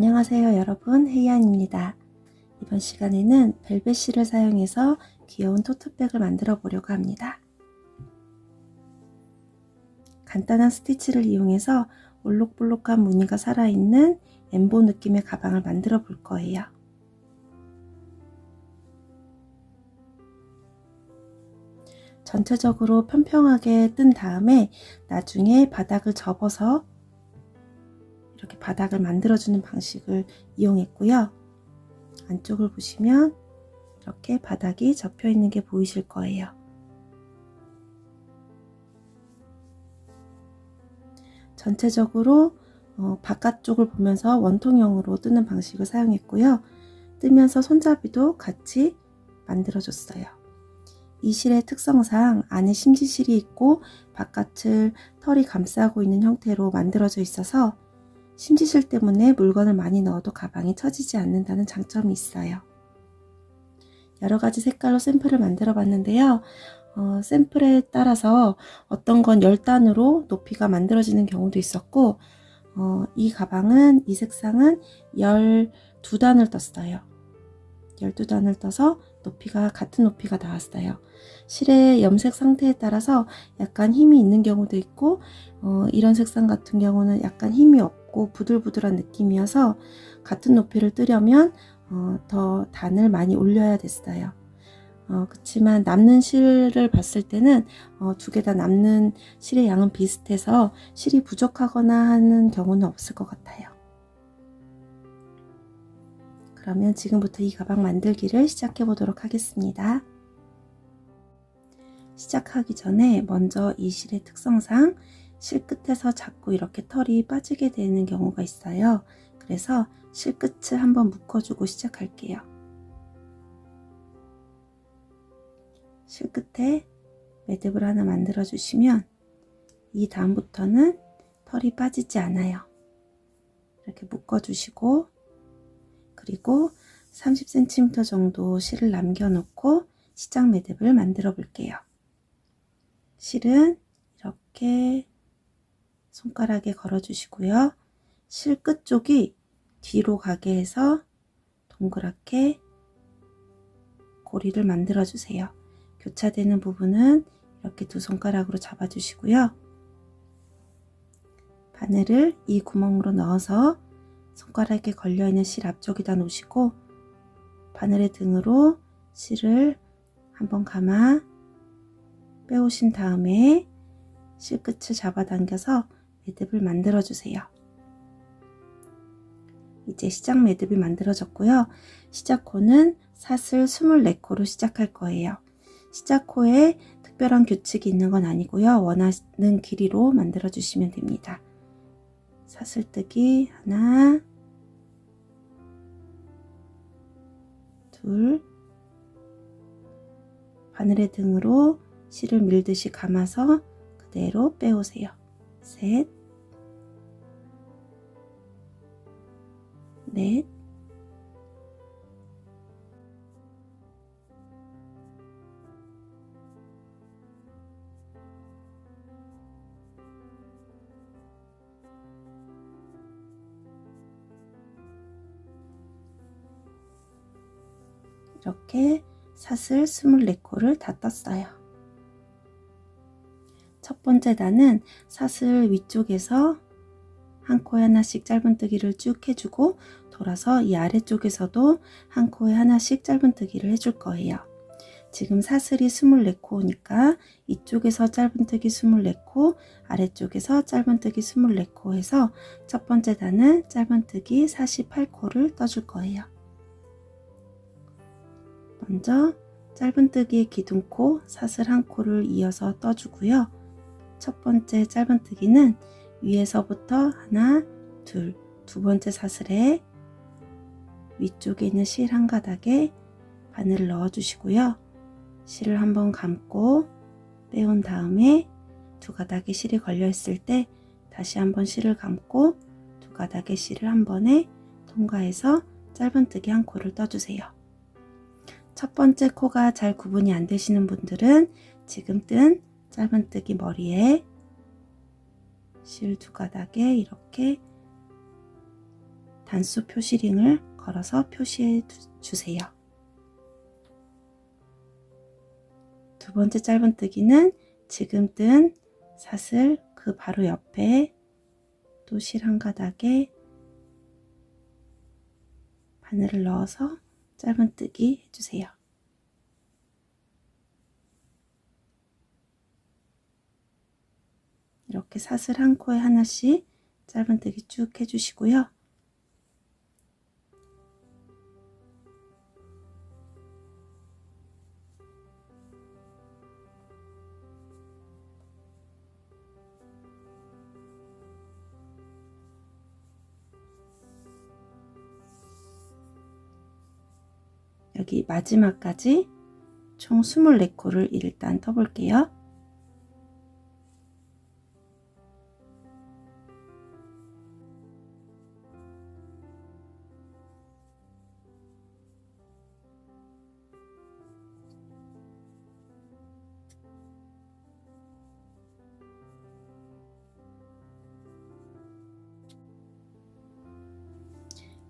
안녕하세요 여러분, 혜이안입니다. 이번 시간에는 벨벳 실을 사용해서 귀여운 토트백을 만들어 보려고 합니다. 간단한 스티치를 이용해서 올록볼록한 무늬가 살아있는 엠보 느낌의 가방을 만들어 볼 거예요. 전체적으로 평평하게 뜬 다음에 나중에 바닥을 접어서 이렇게 바닥을 만들어주는 방식을 이용했고요. 안쪽을 보시면 이렇게 바닥이 접혀 있는 게 보이실 거예요. 전체적으로 바깥쪽을 보면서 원통형으로 뜨는 방식을 사용했고요. 뜨면서 손잡이도 같이 만들어줬어요. 이 실의 특성상 안에 심지실이 있고 바깥을 털이 감싸고 있는 형태로 만들어져 있어서 심지실 때문에 물건을 많이 넣어도 가방이 처지지 않는다는 장점이 있어요. 여러가지 색깔로 샘플을 만들어 봤는데요. 샘플에 따라서 어떤 건 10단으로 높이가 만들어지는 경우도 있었고 이 가방은 이 색상은 12단을 떴어요. 12단을 떠서 높이가 같은 높이가 나왔어요. 실의 염색 상태에 따라서 약간 힘이 있는 경우도 있고 이런 색상 같은 경우는 약간 힘이 없고 부들부들한 느낌이어서 같은 높이를 뜨려면 더 단을 많이 올려야 됐어요. 그렇지만 남는 실을 봤을 때는 두 개 다 남는 실의 양은 비슷해서 실이 부족하거나 하는 경우는 없을 것 같아요. 그러면 지금부터 이 가방 만들기를 시작해 보도록 하겠습니다. 시작하기 전에 먼저 이 실의 특성상 실 끝에서 자꾸 이렇게 털이 빠지게 되는 경우가 있어요. 그래서 실 끝을 한번 묶어주고 시작할게요. 실 끝에 매듭을 하나 만들어 주시면 이 다음부터는 털이 빠지지 않아요. 이렇게 묶어 주시고 그리고 30cm 정도 실을 남겨 놓고 시작 매듭을 만들어 볼게요. 실은 이렇게 손가락에 걸어 주시고요. 실 끝쪽이 뒤로 가게 해서 동그랗게 고리를 만들어 주세요. 교차되는 부분은 이렇게 두 손가락으로 잡아 주시고요. 바늘을 이 구멍으로 넣어서 손가락에 걸려있는 실 앞쪽에다 놓으시고 바늘의 등으로 실을 한번 감아 빼오신 다음에 실 끝을 잡아당겨서 매듭을 만들어 주세요. 이제 시작 매듭이 만들어졌고요. 시작코는 사슬 24코로 시작할 거예요. 시작코에 특별한 규칙이 있는 건 아니고요. 원하는 길이로 만들어 주시면 됩니다. 사슬뜨기 하나, 둘, 바늘의 등으로 실을 밀듯이 감아서 그대로 빼오세요. 셋, 넷, 이렇게 사슬 24코를 다 떴어요. 첫 번째 단은 사슬 위쪽에서 한 코에 하나씩 짧은뜨기를 쭉 해주고 돌아서 이 아래쪽에서도 한 코에 하나씩 짧은뜨기를 해줄 거예요. 지금 사슬이 24코니까 이쪽에서 짧은뜨기 24코, 아래쪽에서 짧은뜨기 24코 해서 첫 번째 단은 짧은뜨기 48코를 떠줄 거예요. 먼저 짧은뜨기의 기둥코 사슬 한 코를 이어서 떠주고요. 첫 번째 짧은뜨기는 위에서부터 하나, 둘, 두 번째 사슬에 위쪽에 있는 실 한 가닥에 바늘을 넣어 주시고요. 실을 한번 감고 빼온 다음에 두 가닥의 실이 걸려 있을 때 다시 한번 실을 감고 두 가닥의 실을 한 번에 통과해서 짧은뜨기 한 코를 떠주세요. 첫 번째 코가 잘 구분이 안 되시는 분들은 지금 뜬 짧은뜨기 머리에 실 두 가닥에 이렇게 단수 표시링을 걸어서 표시해 주세요. 두 번째 짧은뜨기는 지금 뜬 사슬 그 바로 옆에 또 실 한 가닥에 바늘을 넣어서 짧은뜨기 해주세요. 이렇게 사슬 한 코에 하나씩 짧은뜨기 쭉 해주시고요. 여기 마지막까지 총 24코를 일단 떠볼게요.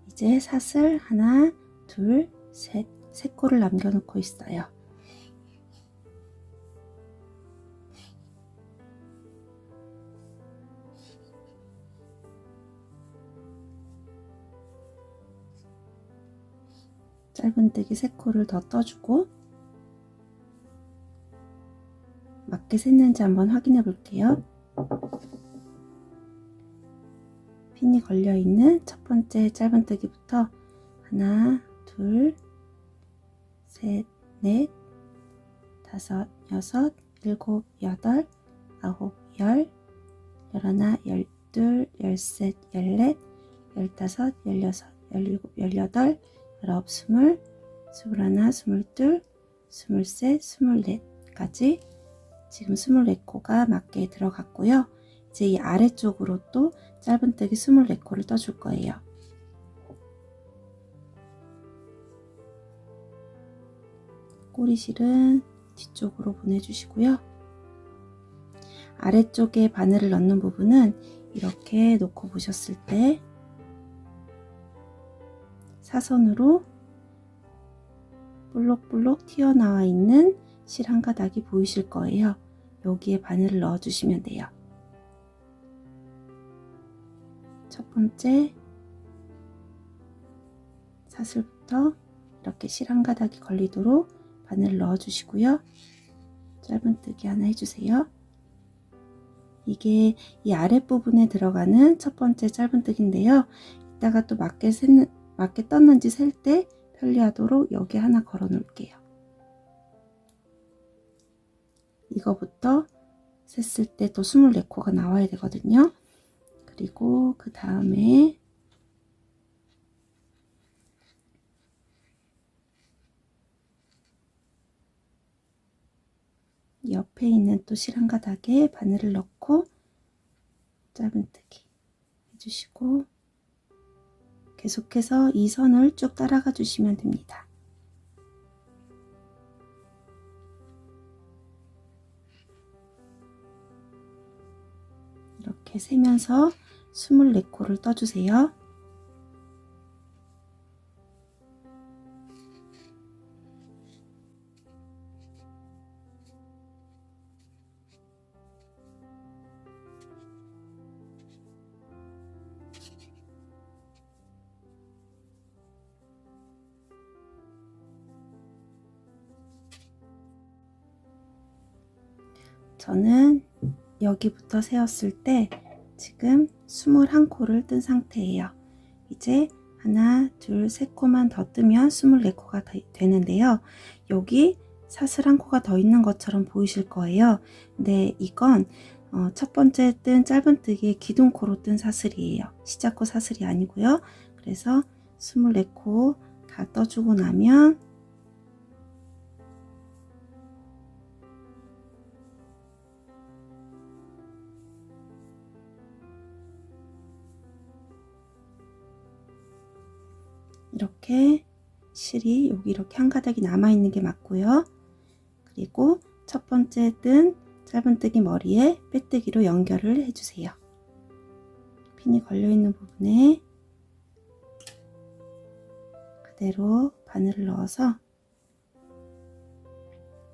이제 사슬 하나, 둘, 셋, 세 코를 남겨놓고 있어요. 짧은뜨기 세 코를 더 떠주고 맞게 샜는지 한번 확인해 볼게요. 핀이 걸려 있는 첫 번째 짧은뜨기부터 하나, 둘, 셋, 넷, 다섯, 여섯, 일곱, 여덟, 아홉, 열, 열하나, 열둘, 열셋, 열넷, 열다섯, 열여섯, 열일곱, 열여덟, 열아홉, 스물, 스물하나, 스물둘, 스물셋, 스물넷까지 지금 24코가 맞게 들어갔고요. 이제 이 아래쪽으로 또 짧은뜨기 24코를 떠줄 거예요. 꼬리실은 뒤쪽으로 보내주시고요. 아래쪽에 바늘을 넣는 부분은 이렇게 놓고 보셨을 때 사선으로 볼록볼록 튀어나와 있는 실 한 가닥이 보이실 거예요. 여기에 바늘을 넣어 주시면 돼요. 첫 번째 사슬부터 이렇게 실 한 가닥이 걸리도록 바늘을 넣어 주시고요. 짧은뜨기 하나 해주세요. 이게 이 아랫부분에 들어가는 첫 번째 짧은뜨기인데요. 이따가 또 맞게 떴는지 셀 때 편리하도록 여기 하나 걸어 놓을게요. 이거부터 셌을 때 또 24코가 나와야 되거든요. 그리고 그 다음에 옆에 있는 또 실 한 가닥에 바늘을 넣고 짧은뜨기 해주시고 계속해서 이 선을 쭉 따라가 주시면 됩니다. 이렇게 세면서 24코를 떠주세요. 저는 여기부터 세었을 때 지금 21코를 뜬 상태예요. 이제 하나, 둘, 세 코만 더 뜨면 24코가 되는데요. 여기 사슬 한 코가 더 있는 것처럼 보이실 거예요. 근데 이건 첫 번째 뜬 짧은뜨기의 기둥코로 뜬 사슬이에요. 시작코 사슬이 아니고요. 그래서 24코 다 떠주고 나면 이렇게 실이 여기 이렇게 한 가닥이 남아 있는 게 맞고요. 그리고 첫 번째 뜬 짧은뜨기 머리에 빼뜨기로 연결을 해주세요. 핀이 걸려 있는 부분에 그대로 바늘을 넣어서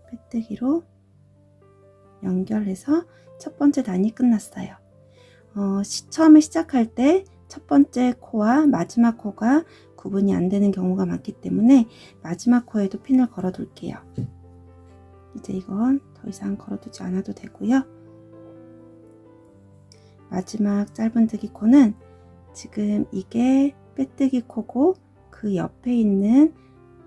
빼뜨기로 연결해서 첫 번째 단이 끝났어요. 처음에 시작할 때 첫 번째 코와 마지막 코가 구분이 안 되는 경우가 많기 때문에 마지막 코에도 핀을 걸어 둘게요. 이제 이건 더 이상 걸어두지 않아도 되고요. 마지막 짧은뜨기 코는 지금 이게 빼뜨기 코고 그 옆에 있는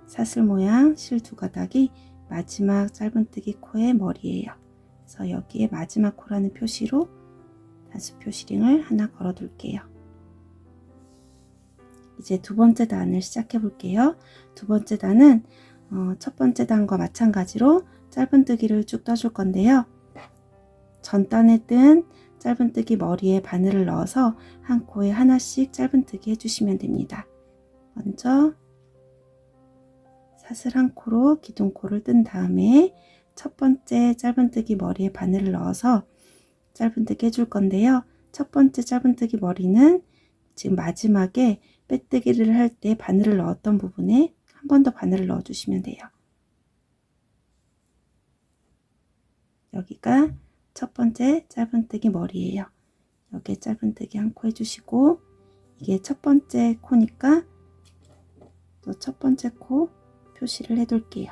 사슬 모양 실 두 가닥이 마지막 짧은뜨기 코의 머리예요. 그래서 여기에 마지막 코라는 표시로 단수 표시링을 하나 걸어 둘게요. 이제 두 번째 단을 시작해 볼게요. 두 번째 단은 첫 번째 단과 마찬가지로 짧은뜨기를 쭉 떠줄 건데요. 전 단에 뜬 짧은뜨기 머리에 바늘을 넣어서 한 코에 하나씩 짧은뜨기 해주시면 됩니다. 먼저 사슬 한 코로 기둥코를 뜬 다음에 첫 번째 짧은뜨기 머리에 바늘을 넣어서 짧은뜨기 해줄 건데요. 첫 번째 짧은뜨기 머리는 지금 마지막에 빼뜨기를 할 때 바늘을 넣었던 부분에 한 번 더 바늘을 넣어 주시면 돼요. 여기가 첫 번째 짧은뜨기 머리예요. 여기에 짧은뜨기 한 코 해주시고, 이게 첫 번째 코니까 또 첫 번째 코 표시를 해 둘게요.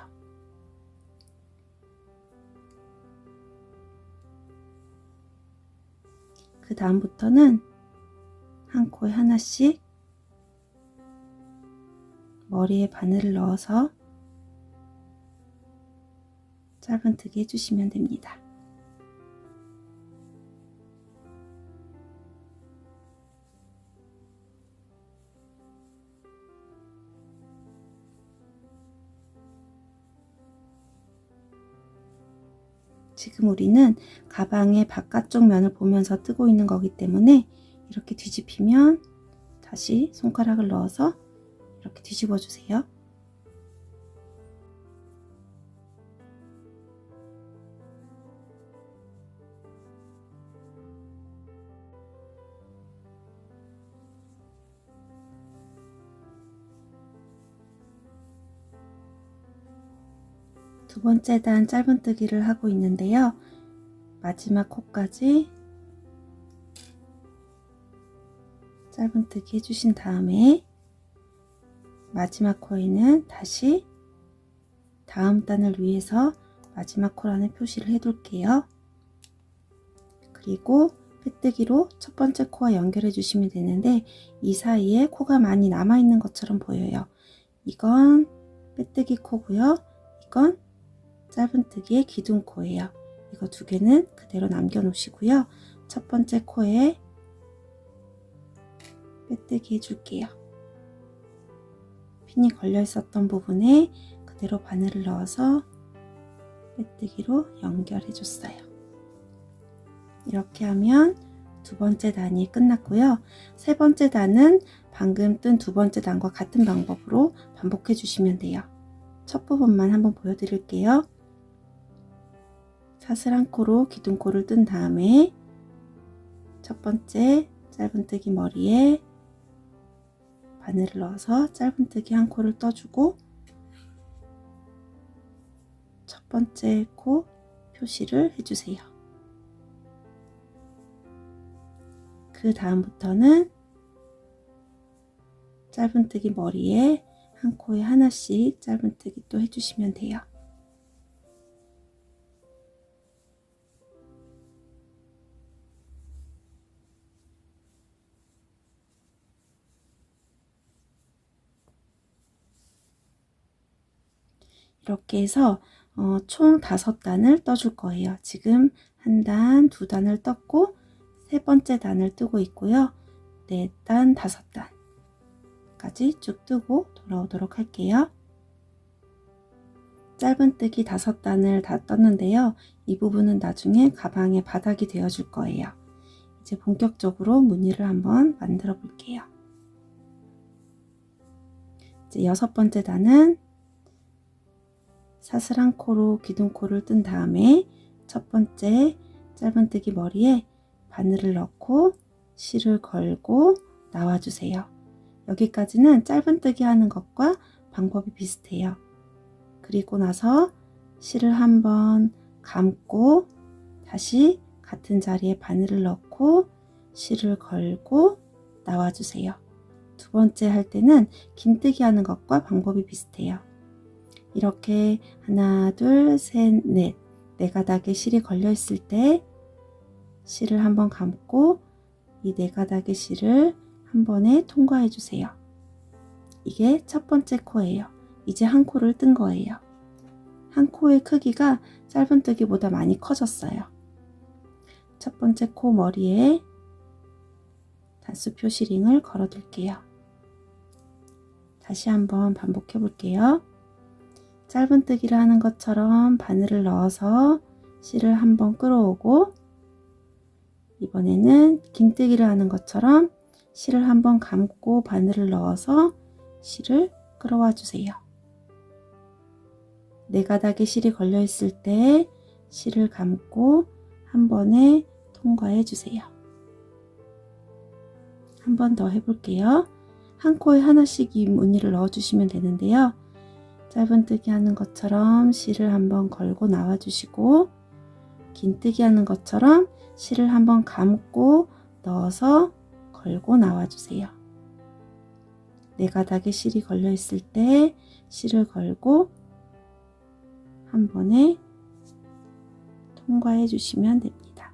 그 다음부터는 한 코에 하나씩 머리에 바늘을 넣어서 짧은뜨기 해주시면 됩니다. 지금 우리는 가방의 바깥쪽 면을 보면서 뜨고 있는 거기 때문에 이렇게 뒤집히면 다시 손가락을 넣어서 이렇게 뒤집어 주세요. 두 번째 단 짧은뜨기를 하고 있는데요. 마지막 코까지 짧은뜨기 해주신 다음에 마지막 코에는 다시 다음 단을 위해서 마지막 코라는 표시를 해 둘게요. 그리고 빼뜨기로 첫 번째 코와 연결해 주시면 되는데 이 사이에 코가 많이 남아 있는 것처럼 보여요. 이건 빼뜨기 코고요. 이건 짧은뜨기의 기둥코예요. 이거 두 개는 그대로 남겨 놓으시고요. 첫 번째 코에 빼뜨기 해줄게요. 핀이 걸려 있었던 부분에 그대로 바늘을 넣어서 빼뜨기로 연결해 줬어요. 이렇게 하면 두 번째 단이 끝났고요. 세 번째 단은 방금 뜬 두 번째 단과 같은 방법으로 반복해 주시면 돼요. 첫 부분만 한번 보여드릴게요. 사슬 한 코로 기둥코를 뜬 다음에 첫 번째 짧은뜨기 머리에 바늘을 넣어서 짧은뜨기 한 코를 떠주고 첫 번째 코 표시를 해주세요. 그 다음부터는 짧은뜨기 머리에 한 코에 하나씩 짧은뜨기 또 해주시면 돼요. 이렇게 해서 총 5단을 떠줄 거예요. 지금 한 단, 두 단을 떴고 세 번째 단을 뜨고 있고요. 4단, 5단까지 쭉 뜨고 돌아오도록 할게요. 짧은뜨기 5단을 다 떴는데요. 이 부분은 나중에 가방의 바닥이 되어줄 거예요. 이제 본격적으로 무늬를 한번 만들어 볼게요. 이제 6번째 단은 사슬 한 코로 기둥코를 뜬 다음에 첫 번째 짧은뜨기 머리에 바늘을 넣고 실을 걸고 나와주세요. 여기까지는 짧은뜨기 하는 것과 방법이 비슷해요. 그리고 나서 실을 한번 감고 다시 같은 자리에 바늘을 넣고 실을 걸고 나와주세요. 두 번째 할 때는 긴뜨기 하는 것과 방법이 비슷해요. 이렇게 하나, 둘, 셋, 넷, 네 가닥의 실이 걸려 있을 때 실을 한번 감고 이 네 가닥의 실을 한 번에 통과해 주세요. 이게 첫 번째 코예요. 이제 한 코를 뜬 거예요. 한 코의 크기가 짧은뜨기보다 많이 커졌어요. 첫 번째 코 머리에 단수표 시링을 걸어 둘게요. 다시 한번 반복해 볼게요. 짧은뜨기를 하는 것처럼 바늘을 넣어서 실을 한번 끌어오고, 이번에는 긴뜨기를 하는 것처럼 실을 한번 감고 바늘을 넣어서 실을 끌어와 주세요. 네 가닥의 실이 걸려 있을 때 실을 감고 한 번에 통과해 주세요. 한 번 더 해볼게요. 한 코에 하나씩 이 무늬를 넣어 주시면 되는데요. 짧은뜨기 하는 것처럼 실을 한번 걸고 나와 주시고, 긴뜨기 하는 것처럼 실을 한번 감고 넣어서 걸고 나와 주세요. 네 가닥의 실이 걸려 있을 때 실을 걸고 한 번에 통과해 주시면 됩니다.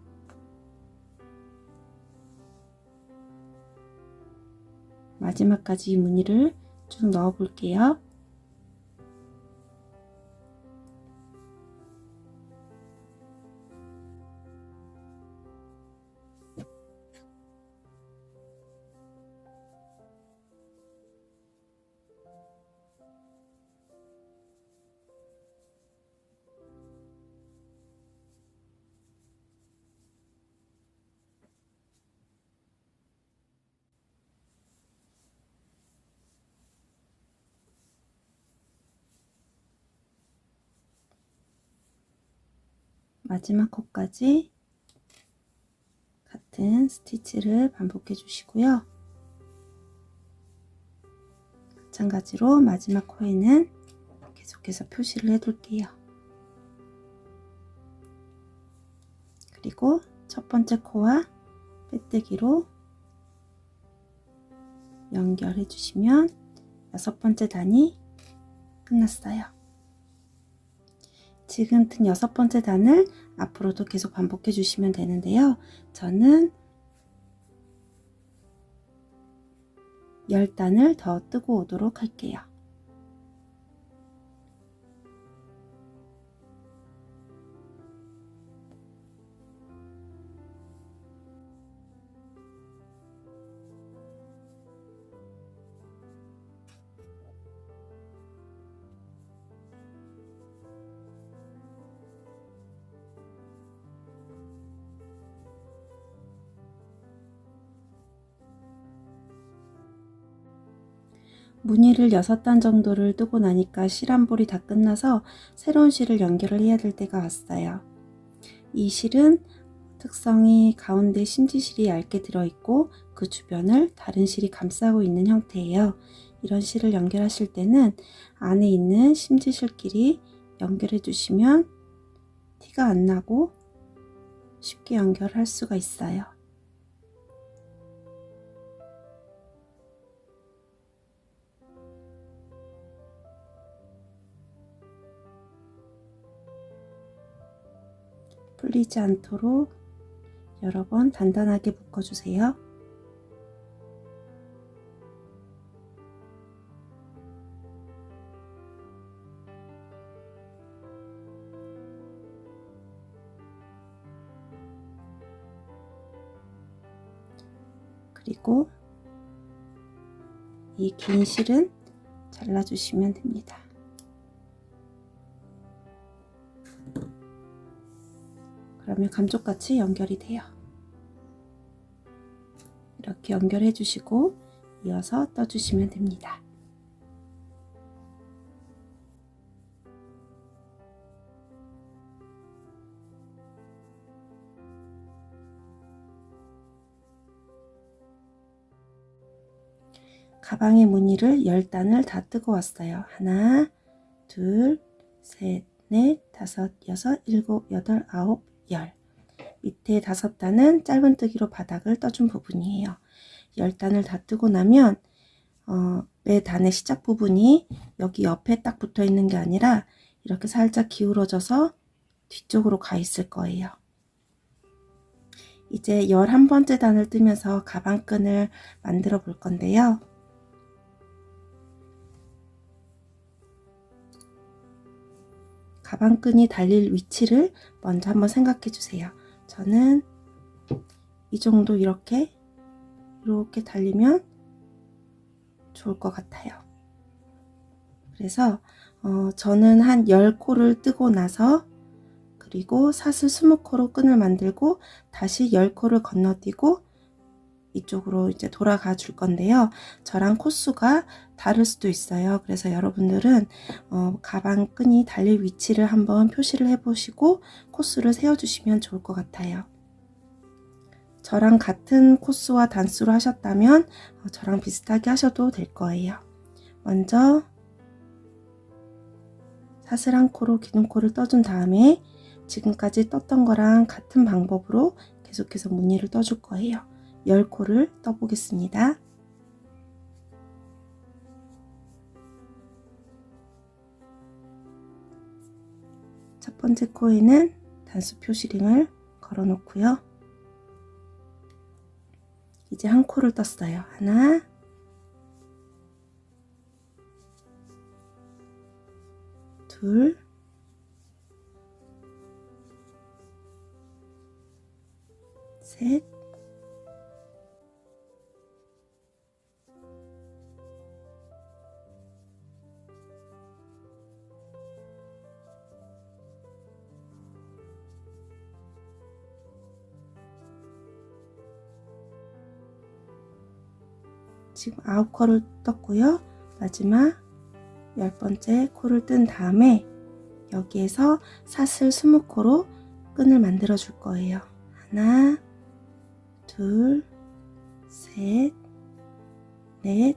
마지막까지 이 무늬를 쭉 넣어 볼게요. 마지막 코까지 같은 스티치를 반복해 주시고요. 마찬가지로 마지막 코에는 계속해서 표시를 해 둘게요. 그리고 첫 번째 코와 빼뜨기로 연결해 주시면 여섯 번째 단이 끝났어요. 지금 든 여섯 번째 단을 앞으로도 계속 반복해 주시면 되는데요. 저는 10단을 더 뜨고 오도록 할게요. 무늬를 6단 정도를 뜨고 나니까 실 한 볼이 다 끝나서 새로운 실을 연결을 해야 될 때가 왔어요. 이 실은 특성이 가운데 심지실이 얇게 들어있고 그 주변을 다른 실이 감싸고 있는 형태예요. 이런 실을 연결하실 때는 안에 있는 심지실끼리 연결해 주시면 티가 안 나고 쉽게 연결할 수가 있어요. 풀리지 않도록 여러 번 단단하게 묶어주세요. 그리고 이 긴 실은 잘라주시면 됩니다. 그러면 감쪽같이 연결이 돼요. 이렇게 연결해 주시고 이어서 떠주시면 됩니다. 가방의 무늬를 10단을 다 뜨고 왔어요. 하나, 둘, 셋, 넷, 다섯, 여섯, 일곱, 여덟, 아홉, 열. 밑에 5단은 짧은뜨기로 바닥을 떠준 부분이에요. 10단을 다 뜨고 나면 매 단의 시작 부분이 여기 옆에 딱 붙어 있는 게 아니라 이렇게 살짝 기울어져서 뒤쪽으로 가 있을 거예요. 이제 11번째 단을 뜨면서 가방끈을 만들어 볼 건데요. 가방끈이 달릴 위치를 먼저 한번 생각해 주세요. 저는 이 정도 이렇게 달리면 좋을 것 같아요. 그래서 저는 한 10코를 뜨고 나서 그리고 사슬 20코로 끈을 만들고 다시 10코를 건너뛰고 이쪽으로 이제 돌아가 줄 건데요. 저랑 코수가 다를 수도 있어요. 그래서 여러분들은 가방 끈이 달릴 위치를 한번 표시를 해 보시고 코수를 세워 주시면 좋을 것 같아요. 저랑 같은 코수와 단수로 하셨다면 저랑 비슷하게 하셔도 될 거예요. 먼저 사슬 1코로 기둥코를 떠준 다음에 지금까지 떴던 거랑 같은 방법으로 계속해서 무늬를 떠줄 거예요. 10코를 떠보겠습니다. 첫 번째 코에는 단수 표시링을 걸어 놓고요. 이제 한 코를 떴어요. 하나, 둘, 셋, 지금 9코를 떴고요. 마지막 10번째 코를 뜬 다음에 여기에서 사슬 20코로 끈을 만들어 줄 거예요. 하나, 둘, 셋, 넷,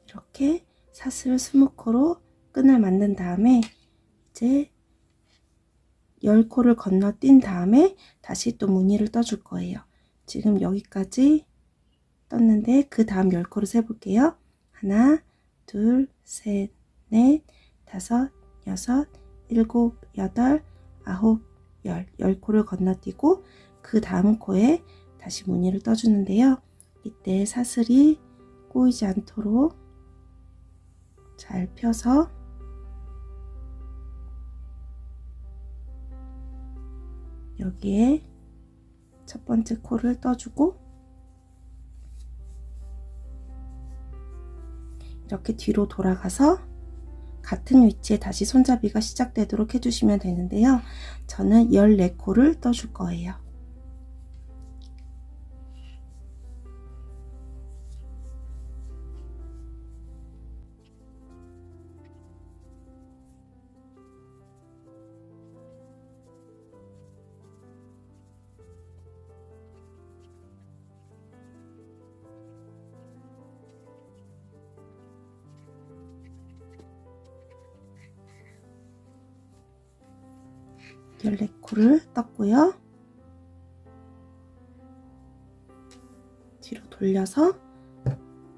이렇게 사슬 20코로 끈을 만든 다음에 이제 10코를 건너뛴 다음에 다시 또 무늬를 떠줄 거예요. 지금 여기까지 떴는데 그 다음 10코를 세볼게요. 하나, 둘, 셋, 넷, 다섯, 여섯, 일곱, 여덟, 아홉, 열. 10코를 건너뛰고 그 다음 코에 다시 무늬를 떠주는데요. 이때 사슬이 꼬이지 않도록 잘 펴서 여기에 첫 번째 코를 떠주고 이렇게 뒤로 돌아가서 같은 위치에 다시 손잡이가 시작되도록 해주시면 되는데요. 저는 14코를 떠줄 거예요. 열네 코를 떴고요. 뒤로 돌려서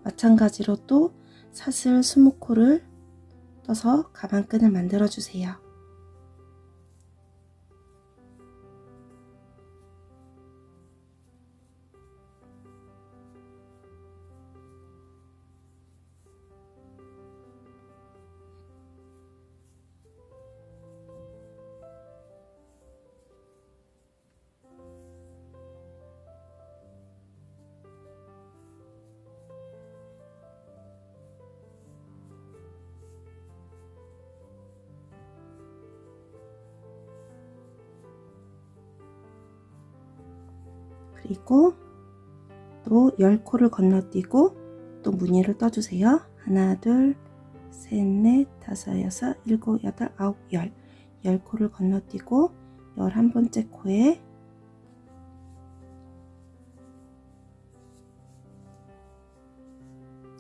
마찬가지로 또 사슬 20코를 떠서 가방끈을 만들어 주세요. 그리고 또 10코를 건너뛰고 또 무늬를 떠주세요. 하나, 둘, 셋, 넷, 다섯, 여섯, 일곱, 여덟, 아홉, 열. 10코를 건너뛰고 11번째 코에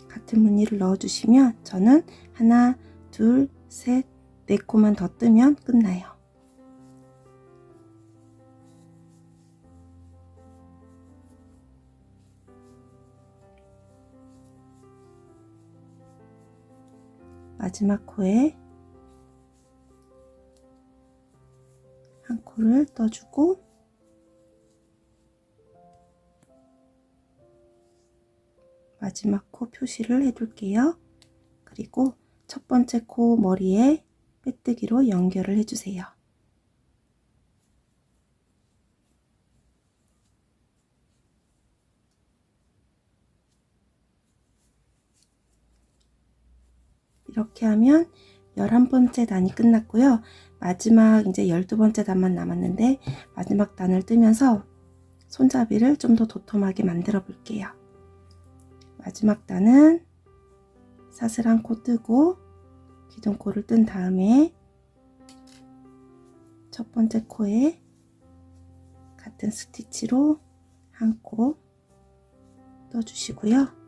같은 무늬를 넣어주시면 저는 하나, 둘, 셋, 4코만 더 뜨면 끝나요. 마지막 코에 한 코를 떠주고 마지막 코 표시를 해둘게요. 그리고 첫 번째 코 머리에 빼뜨기로 연결을 해주세요. 이렇게 하면 11번째 단이 끝났고요. 마지막 이제 12번째 단만 남았는데 마지막 단을 뜨면서 손잡이를 좀 더 도톰하게 만들어 볼게요. 마지막 단은 사슬 한 코 뜨고 기둥 코를 뜬 다음에 첫 번째 코에 같은 스티치로 한 코 떠주시고요.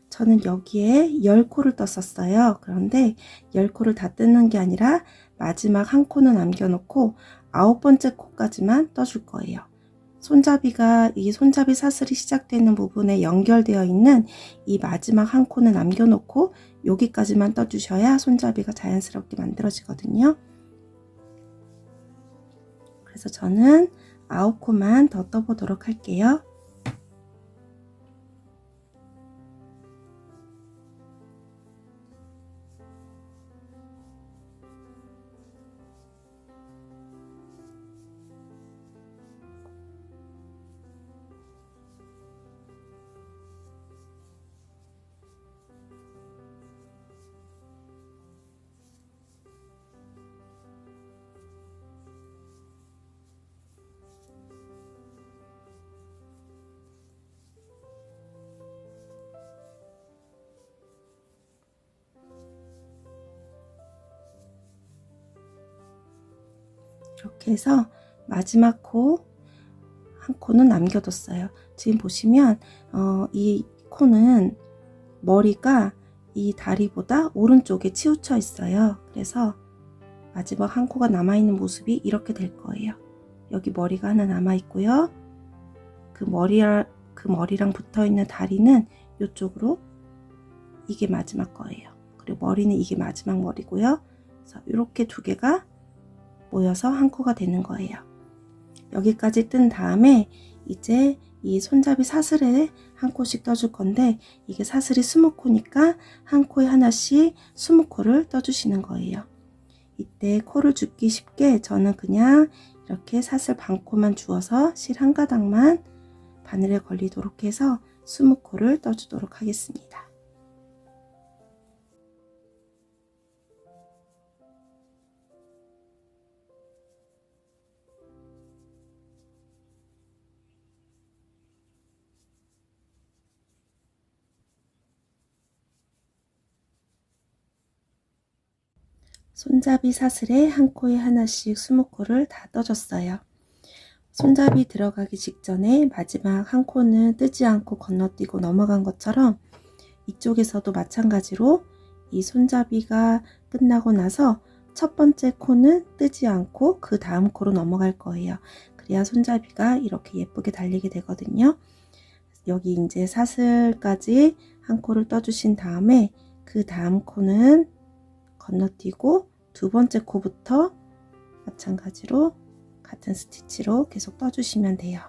저는 여기에 10코를 떴었어요. 그런데 10코를 다 뜨는 게 아니라 마지막 한 코는 남겨놓고 9번째 코까지만 떠줄 거예요. 손잡이가 이 손잡이 사슬이 시작되는 부분에 연결되어 있는 이 마지막 한 코는 남겨놓고 여기까지만 떠주셔야 손잡이가 자연스럽게 만들어지거든요. 그래서 저는 9코만 더 떠보도록 할게요. 이렇게 해서 마지막 코 한 코는 남겨뒀어요. 지금 보시면 이 코는 머리가 이 다리보다 오른쪽에 치우쳐 있어요. 그래서 마지막 한 코가 남아있는 모습이 이렇게 될 거예요. 여기 머리가 하나 남아있고요. 그 머리랑 붙어있는 다리는 이쪽으로 이게 마지막 거예요. 그리고 머리는 이게 마지막 머리고요. 그래서 이렇게 두 개가 모여서 한 코가 되는 거예요. 여기까지 뜬 다음에 이제 이 손잡이 사슬에 한 코씩 떠줄 건데 이게 사슬이 20코니까 한 코에 하나씩 20코를 떠주시는 거예요. 이때 코를 줍기 쉽게 저는 그냥 이렇게 사슬 반 코만 주어서 실 한 가닥만 바늘에 걸리도록 해서 20코를 떠주도록 하겠습니다. 손잡이 사슬에 한 코에 하나씩 20코를 다 떠줬어요. 손잡이 들어가기 직전에 마지막 한 코는 뜨지 않고 건너뛰고 넘어간 것처럼 이쪽에서도 마찬가지로 이 손잡이가 끝나고 나서 첫 번째 코는 뜨지 않고 그 다음 코로 넘어갈 거예요. 그래야 손잡이가 이렇게 예쁘게 달리게 되거든요. 여기 이제 사슬까지 한 코를 떠주신 다음에 그 다음 코는 건너뛰고 두 번째 코부터 마찬가지로 같은 스티치로 계속 떠주시면 돼요.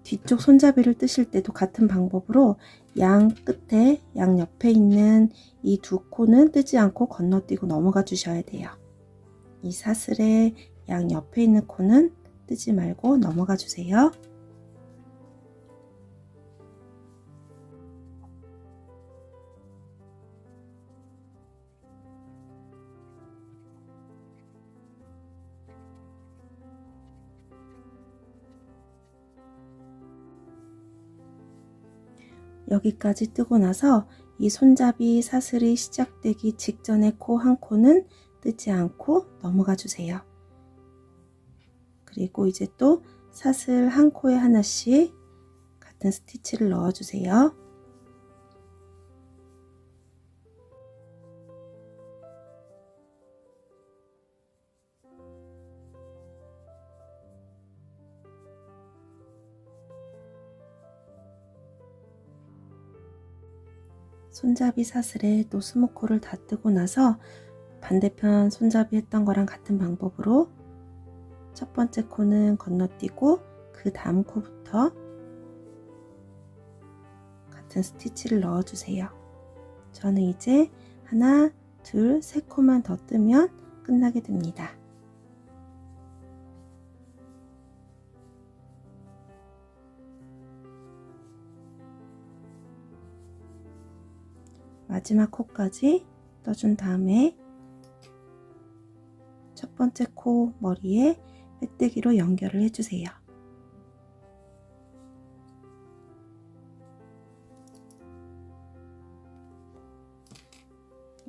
뒤쪽 손잡이를 뜨실 때도 같은 방법으로 양 끝에 양 옆에 있는 이 두 코는 뜨지 않고 건너뛰고 넘어가 주셔야 돼요. 이 사슬의 양 옆에 있는 코는 뜨지 말고 넘어가 주세요. 여기까지 뜨고 나서 이 손잡이 사슬이 시작되기 직전에 코 한 코는 뜨지 않고 넘어가 주세요. 그리고 이제 또 사슬 한 코에 하나씩 같은 스티치를 넣어 주세요. 손잡이 사슬에 또 20코를 다 뜨고 나서 반대편 손잡이 했던 거랑 같은 방법으로 첫 번째 코는 건너뛰고 그 다음 코부터 같은 스티치를 넣어 주세요. 저는 이제 하나, 둘, 세 코만 더 뜨면 끝나게 됩니다. 마지막 코까지 떠준 다음에 첫 번째 코 머리에 빼뜨기로 연결을 해주세요.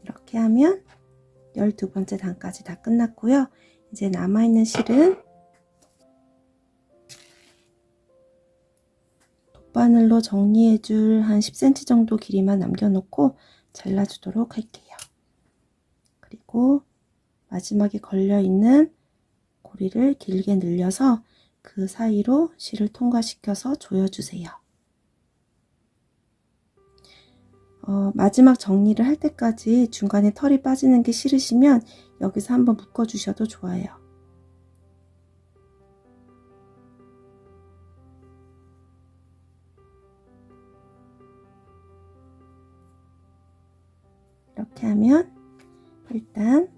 이렇게 하면 12번째 단까지 다 끝났고요. 이제 남아있는 실은 돗바늘로 정리해줄 한 10cm 정도 길이만 남겨놓고 잘라주도록 할게요. 그리고 마지막에 걸려있는 고리를 길게 늘려서 그 사이로 실을 통과시켜서 조여주세요. 마지막 정리를 할 때까지 중간에 털이 빠지는 게 싫으시면 여기서 한번 묶어주셔도 좋아요. 이렇게 하면 일단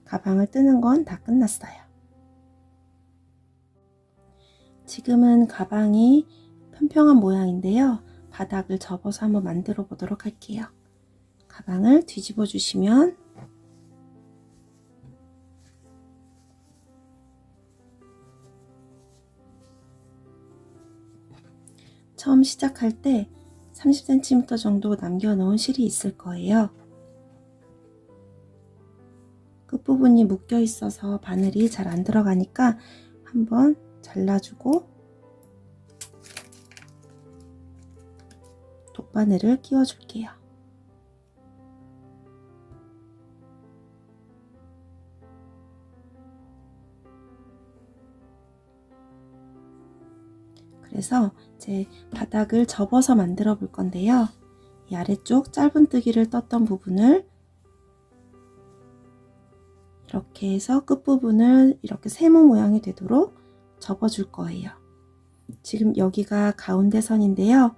가방을 뜨는 건 다 끝났어요. 지금은 가방이 평평한 모양인데요. 바닥을 접어서 한번 만들어 보도록 할게요. 가방을 뒤집어 주시면 처음 시작할 때 30cm 정도 남겨놓은 실이 있을 거예요. 끝부분이 묶여 있어서 바늘이 잘 안 들어가니까 한번 잘라주고 돗바늘을 끼워 줄게요. 그래서 이제 바닥을 접어서 만들어 볼 건데요. 이 아래쪽 짧은뜨기를 떴던 부분을 이렇게 해서 끝부분을 이렇게 세모 모양이 되도록 접어줄 거예요. 지금 여기가 가운데 선인데요.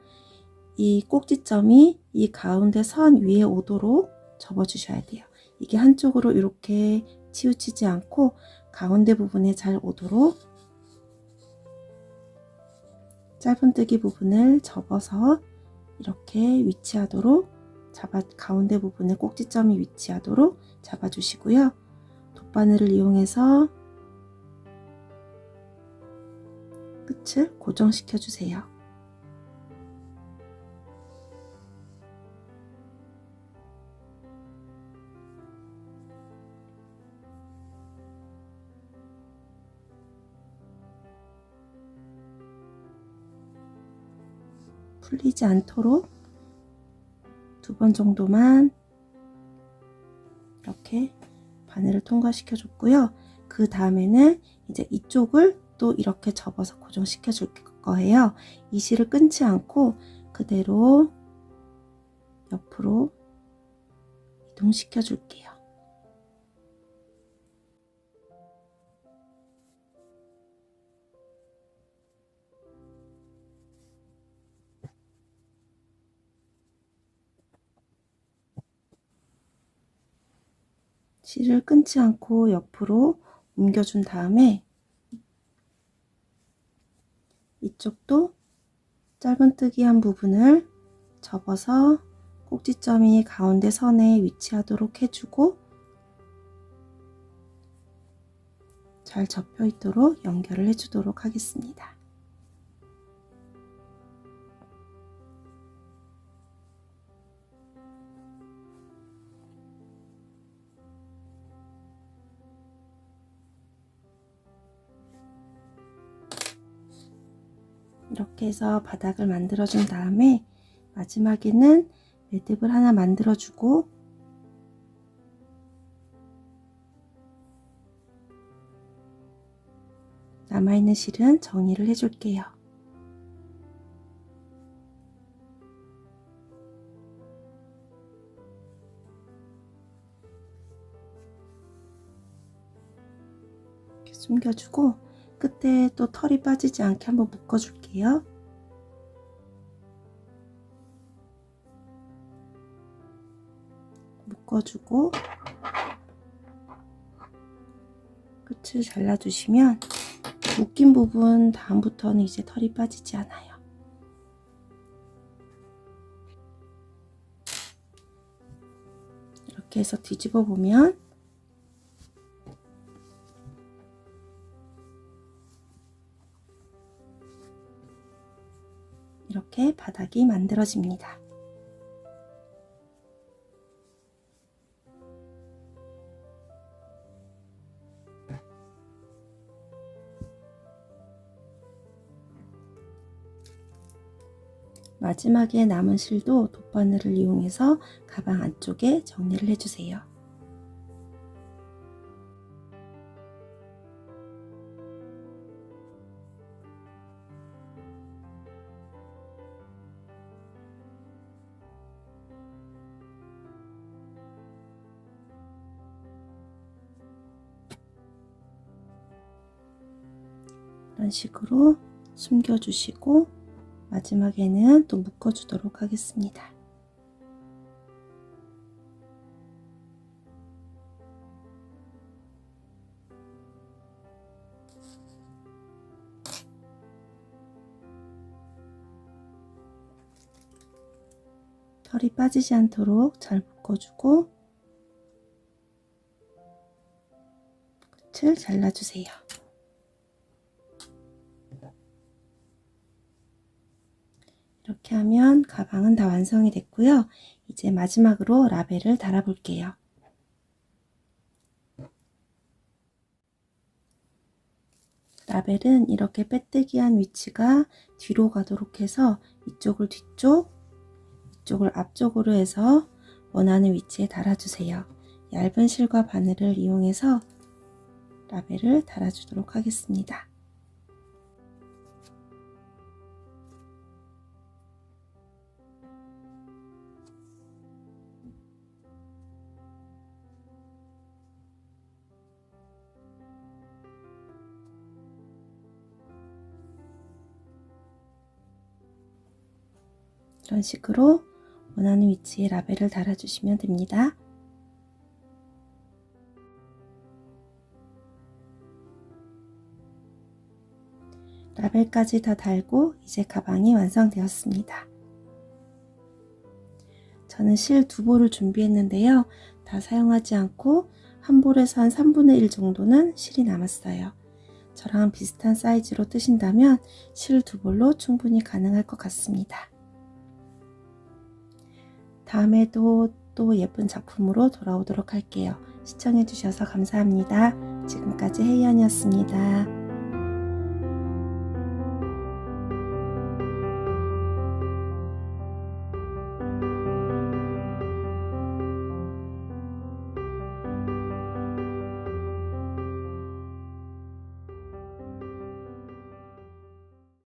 이 꼭지점이 이 가운데 선 위에 오도록 접어주셔야 돼요. 이게 한쪽으로 이렇게 치우치지 않고 가운데 부분에 잘 오도록 짧은뜨기 부분을 접어서 이렇게 위치하도록 가운데 부분에 꼭지점이 위치하도록 잡아주시고요. 돗바늘을 이용해서 끝을 고정시켜 주세요. 풀리지 않도록 2번 정도만 이렇게 바늘을 통과시켜 줬고요. 그 다음에는 이제 이쪽을 또 이렇게 접어서 고정시켜 줄 거예요. 이 실을 끊지 않고 그대로 옆으로 이동시켜 줄게요. 실을 끊지 않고 옆으로 옮겨준 다음에 이쪽도 짧은뜨기 한 부분을 접어서 꼭지점이 가운데 선에 위치하도록 해주고 잘 접혀 있도록 연결을 해주도록 하겠습니다. 이렇게 해서 바닥을 만들어 준 다음에 마지막에는 매듭을 하나 만들어 주고 남아있는 실은 정리를 해 줄게요. 이렇게 숨겨주고 끝에 또 털이 빠지지 않게 한번 묶어 줄게요. 묶어주고 끝을 잘라주시면 묶인 부분 다음부터는 이제 털이 빠지지 않아요. 이렇게 해서 뒤집어 보면 이렇게 바닥이 만들어집니다. 마지막에 남은 실도 돗바늘을 이용해서 가방 안쪽에 정리를 해주세요. 이런 식으로 숨겨주시고 마지막에는 또 묶어주도록 하겠습니다. 털이 빠지지 않도록 잘 묶어주고 끝을 잘라주세요. 이렇게 하면 가방은 다 완성이 됐고요. 이제 마지막으로 라벨을 달아 볼게요. 라벨은 이렇게 빼뜨기한 위치가 뒤로 가도록 해서 이쪽을 뒤쪽, 이쪽을 앞쪽으로 해서 원하는 위치에 달아주세요. 얇은 실과 바늘을 이용해서 라벨을 달아주도록 하겠습니다. 이런 식으로 원하는 위치에 라벨을 달아주시면 됩니다. 라벨까지 다 달고 이제 가방이 완성되었습니다. 저는 실 2볼을 준비했는데요. 다 사용하지 않고 한 볼에서 한 3분의 1 정도는 실이 남았어요. 저랑 비슷한 사이즈로 뜨신다면 실 2볼로 충분히 가능할 것 같습니다. 다음에도 또 예쁜 작품으로 돌아오도록 할게요. 시청해주셔서 감사합니다. 지금까지 혜연이었습니다.